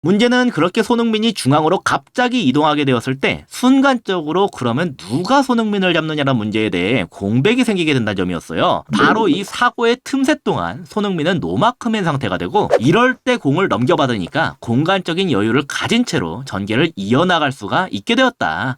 문제는 그렇게 손흥민이 중앙으로 갑자기 이동하게 되었을 때 순간적으로 그러면 누가 손흥민을 잡느냐는 문제에 대해 공백이 생기게 된다는 점이었어요. 바로 이 사고의 틈새 동안 손흥민은 노마크맨 상태가 되고 이럴 때 공을 넘겨받으니까 공간적인 여유를 가진 채로 전개를 이어나갈 수가 있게 되었다.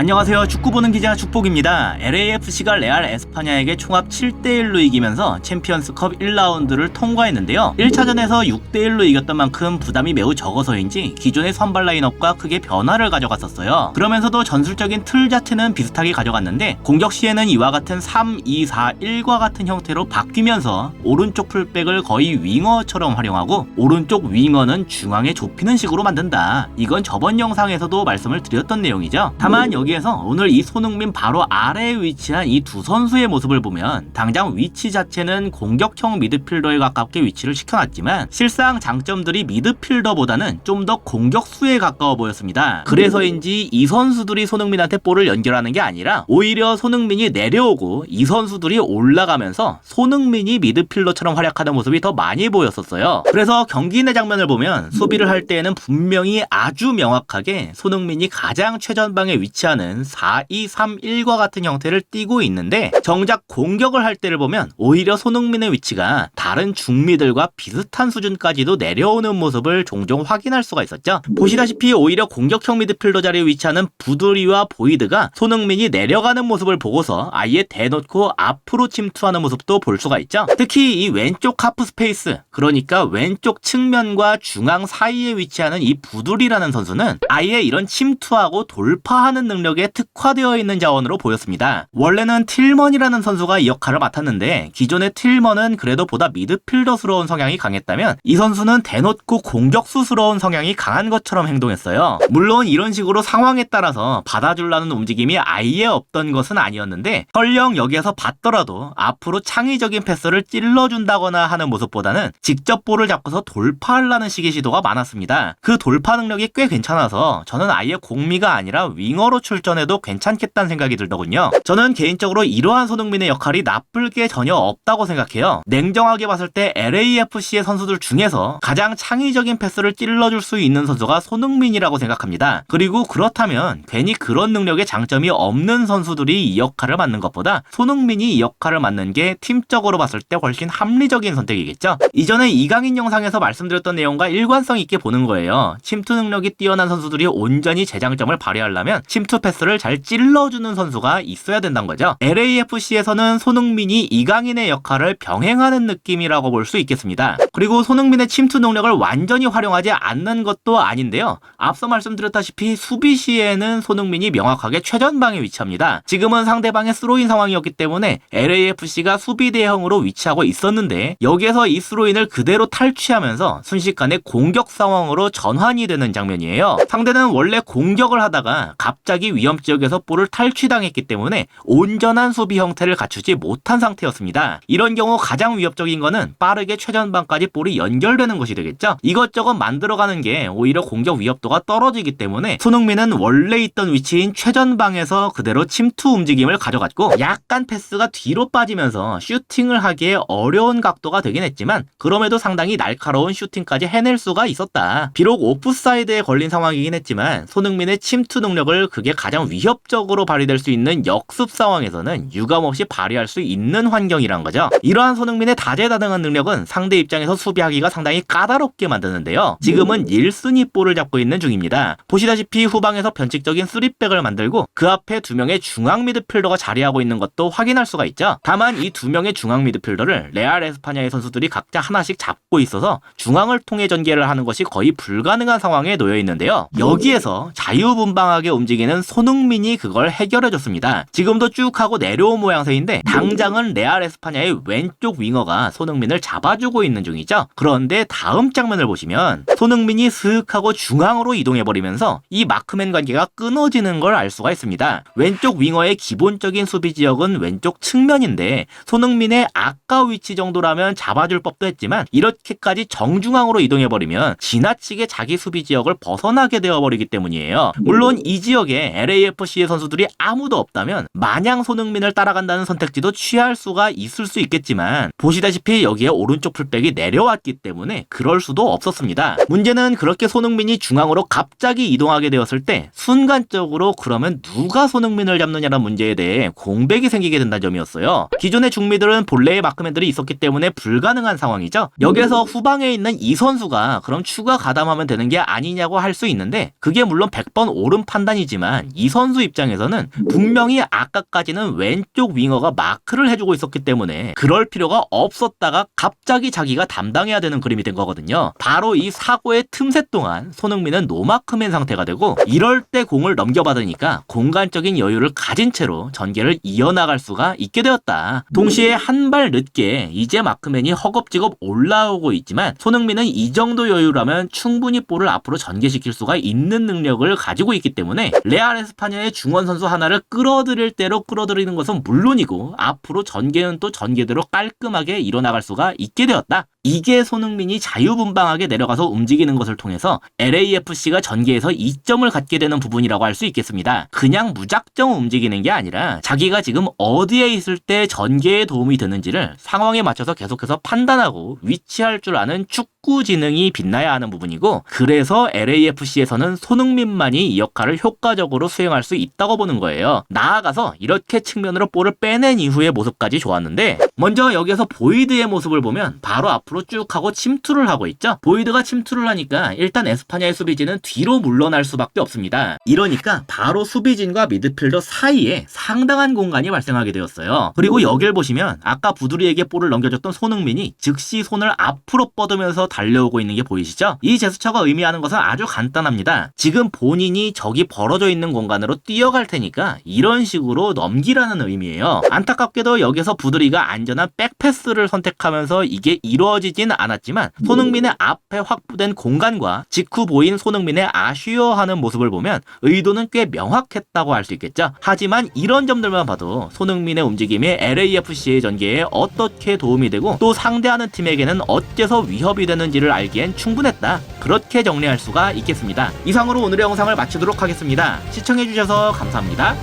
안녕하세요. 축구 보는 기자 축복입니다. LAFC가 레알 에스파냐에게 총합 7대1로 이기면서 챔피언스컵 1라운드를 통과했는데요. 1차전에서 6대1로 이겼던 만큼 부담이 매우 적어서인지 기존의 선발 라인업과 크게 변화를 가져갔었어요. 그러면서도 전술적인 틀 자체는 비슷하게 가져갔는데 공격 시에는 이와 같은 3-2-4-1과 같은 형태로 바뀌면서 오른쪽 풀백을 거의 윙어처럼 활용하고 오른쪽 윙어는 중앙에 좁히는 식으로 만든다. 이건 저번 영상에서도 말씀을 드렸던 내용이죠. 다만 여기에서 오늘 이 손흥민 바로 아래에 위치한 이 두 선수의 모습을 보면 당장 위치 자체는 공격형 미드필더에 가깝게 위치를 시켜놨지만 실상 장점들이 미드필더보다는 좀 더 공격수에 가까워 보였습니다. 그래서인지 이 선수들이 손흥민한테 볼을 연결하는 게 아니라 오히려 손흥민이 내려오고 이 선수들이 올라가면서 손흥민이 미드필더처럼 활약하는 모습이 더 많이 보였었어요. 그래서 경기 내 장면을 보면 수비를 할 때에는 분명히 아주 명확하게 손흥민이 가장 최전방에 위치하는 4-2-3-1과 같은 형태를 띠고 있는데 정작 공격을 할 때를 보면 오히려 손흥민의 위치가 다른 중미들과 비슷한 수준까지도 내려오는 모습을 종종 확인할 수가 있었죠. 보시다시피 오히려 공격형 미드필더 자리에 위치하는 부드리와 보이드가 손흥민이 내려가는 모습을 보고서 아예 대놓고 앞으로 침투하는 모습도 볼 수가 있죠. 특히 이 왼쪽 하프 스페이스, 그러니까 왼쪽 측면과 중앙 사이에 위치하는 이 부두리라는 선수는 아예 이런 침투하고 돌파하는 능력에 특화되어 있는 자원으로 보였습니다. 원래는 틸먼이라는 선수가 이 역할을 맡았는데 기존의 틸먼은 그래도 보다 미드필더스러운 성향이 강했다면 이 선수는 대놓고 공격수스러운 성향이 강한 것처럼 행동했어요. 물론 이런 식으로 상황에 따라서 받아주려는 움직임이 아예 없던 것은 아니었는데 설령 여기에서 받더라도 앞으로 창의적인 패스를 찔러준다거나 하는 모습보다는 직접 볼을 잡고서 돌파하려는 식의 시도가 많았습니다. 그 돌파 능력이 꽤 괜찮아서 저는 아예 공미가 아니라 윙어로 출전해도 괜찮겠다는 생각이 들더군요. 저는 개인적으로 이러한 손흥민의 역할이 나쁠 게 전혀 없다고 생각해요. 냉정하게 봤을 때 LAFC의 선수들 중에서 가장 창의적인 패스를 찔러줄 수 있는 선수가 손흥민이라고 생각합니다. 그리고 그렇다면 괜히 그런 능력에 장점이 없는 선수들이 이 역할을 맡는 것보다 손흥민이 이 역할을 맡는 게 팀적으로 봤을 때 훨씬 합리적인 선택이겠죠. 이전에 이강인 영상에서 말씀드렸던 내용과 일관성 있게 보는 거예요. 침투 능력이 뛰어난 선수들이 온전히 제 장점을 발휘하려면 침투 패스를 잘 찔러주는 선수가 있어야 된다는 거죠. LAFC에서는 손흥민이 이강인의 역할을 병행하는 느낌이라고 볼 수 있겠습니다. 그리고 손흥민의 침투 능력을 완전히 활용하지 않는 것도 아닌데요. 앞서 말씀드렸다시피 수비 시에는 손흥민이 명확하게 최전방에 위치합니다. 지금은 상대방의 스로인 상황이었기 때문에 LAFC가 수비 대형으로 위치하고 있었는데 여기에서 이 스로인을 그대로 탈취하면서 순식간에 공격 상황으로 전환이 되는 장면이에요. 상대는 원래 공격을 하다가 갑자기 위험 지역에서 볼을 탈취당했기 때문에 온전한 수비 형태를 갖추지 못한 상태였습니다. 이런 경우 가장 위협적인 거는 빠르게 최전방까지 볼이 연결되는 것이 되겠죠. 이것저것 만들어가는 게 오히려 공격 위협도가 떨어지기 때문에 손흥민은 원래 있던 위치인 최전방에서 그대로 침투 움직임을 가져갔고 약간 패스가 뒤로 빠지면서 슈팅을 하기에 어려운 각도가 되긴 했지만 그럼에도 상당히 날카로운 슈팅까지 해낼 수가 있었다. 비록 오프사이드에 걸린 상황이긴 했지만 손흥민의 침투 능력을 그게 가장 위협적으로 발휘될 수 있는 역습 상황에서는 유감없이 발휘할 수 있는 환경이란 거죠. 이러한 손흥민의 다재다능한 능력은 상대 입장에서 수비하기가 상당히 까다롭게 만드는데요. 지금은 1순위 볼을 잡고 있는 중입니다. 보시다시피 후방에서 변칙적인 3백을 만들고 그 앞에 두 명의 중앙 미드필더가 자리하고 있는 것도 확인할 수가 있죠. 다만 이 두 명의 중앙 미드필더를 레알 에스파냐의 선수들이 각자 하나씩 잡고 있어서 중앙을 통해 전개를 하는 것이 거의 불가능한 상황에 놓여 있는데요. 여기에서 자유분방하게 움직이는 손흥민이 그걸 해결해줬습니다. 지금도 쭉 하고 내려온 모양새인데 당장은 레알 에스파냐의 왼쪽 윙어가 손흥민을 잡아주고 있는 중이죠. 그런데 다음 장면을 보시면 손흥민이 스윽 하고 중앙으로 이동해버리면서 이 마크맨 관계가 끊어지는 걸 알 수가 있습니다. 왼쪽 윙어의 기본적인 수비 지역은 왼쪽 측면인데 손흥민의 아까 위치 정도라면 잡아줄 법도 했지만 이렇게까지 정중앙으로 이동해버리면 지나치게 자기 수비 지역을 벗어나게 되어버리기 때문이에요. 물론 이 지역에 LAFC의 선수들이 아무도 없다면 마냥 손흥민을 따라간다는 선택지도 취할 수가 있을 수 있겠지만 보시다시피 여기에 오른쪽 풀백이 내려왔기 때문에 그럴 수도 없었습니다. 문제는 그렇게 손흥민이 중앙으로 갑자기 이동하게 되었을 때 순간적으로 그러면 누가 손흥민을 잡느냐는 문제에 대해 공백이 생기게 된다는 점이었어요. 기존의 중미들은 본래의 마크맨들이 있었기 때문에 불가능한 상황이죠. 여기에서 후방에 있는 이 선수가 그럼 추가 가담하면 되는 게 아니냐고 할 수 있는데 그게 물론 100번 옳은 판단이지만 이 선수 입장에서는 분명히 아까까지는 왼쪽 윙어가 마크를 해주고 있었기 때문에 그럴 필요가 없었다가 갑자기 자기가 담당해야 되는 그림이 된 거거든요. 바로 이 사고의 틈새 동안 손흥민은 노마크맨 상태가 되고 이럴 때 공을 넘겨받으니까 공간적인 여유를 가진 채로 전개를 이어나갈 수가 있게 되었다. 동시에 한 발 늦게 이제 마크맨이 허겁지겁 올라오고 있지만 손흥민은 이 정도 여유라면 충분히 볼을 앞으로 전개시킬 수가 있는 능력을 가지고 있기 때문에 레알 에스파냐의 중원 선수 하나를 끌어들일 대로 끌어들이는 것은 물론이고 앞으로 전개는 또 전개대로 깔끔하게 이뤄나갈 수가 있게 되었다. 이게 손흥민이 자유분방하게 내려가서 움직이는 것을 통해서 LAFC가 전개에서 이점을 갖게 되는 부분이라고 할 수 있겠습니다. 그냥 무작정 움직이는 게 아니라 자기가 지금 어디에 있을 때 전개에 도움이 되는지를 상황에 맞춰서 계속해서 판단하고 위치할 줄 아는 축구 지능이 빛나야 하는 부분이고 그래서 LAFC에서는 손흥민만이 이 역할을 효과적으로 수행할 수 있다고 보는 거예요. 나아가서 이렇게 측면으로 볼을 빼낸 이후의 모습까지 좋았는데 먼저 여기에서 보이드의 모습을 보면 바로 앞으로 쭉 하고 침투를 하고 있죠. 보이드가 침투를 하니까 일단 에스파냐의 수비진은 뒤로 물러날 수밖에 없습니다. 이러니까 바로 수비진과 미드필더 사이에 상당한 공간이 발생하게 되었어요. 그리고 여길 보시면 아까 부두리에게 볼을 넘겨줬던 손흥민이 즉시 손을 앞으로 뻗으면서 달려오고 있는 게 보이시죠? 이 제스처가 의미하는 것은 아주 간단합니다. 지금 본인이 저기 벌어져 있는 공간으로 뛰어갈 테니까 이런 식으로 넘기라는 의미예요. 안타깝게도 여기서 부두리가 안전한 백패스를 선택하면서 이게 이루어지진 않았지만 손흥민의 앞에 확보된 공간과 직후 보인 손흥민의 아쉬워하는 모습을 보면 의도는 꽤 명확했다고 할 수 있겠죠. 하지만 이런 점들만 봐도 손흥민의 움직임이 LAFC의 전개에 어떻게 도움이 되고 또 상대하는 팀에게는 어째서 위협이 되는지를 알기엔 충분했다. 그렇게 정리할 수가 있겠습니다. 이상으로 오늘의 영상을 마치도록 하겠습니다. 시청해주셔서 감사합니다.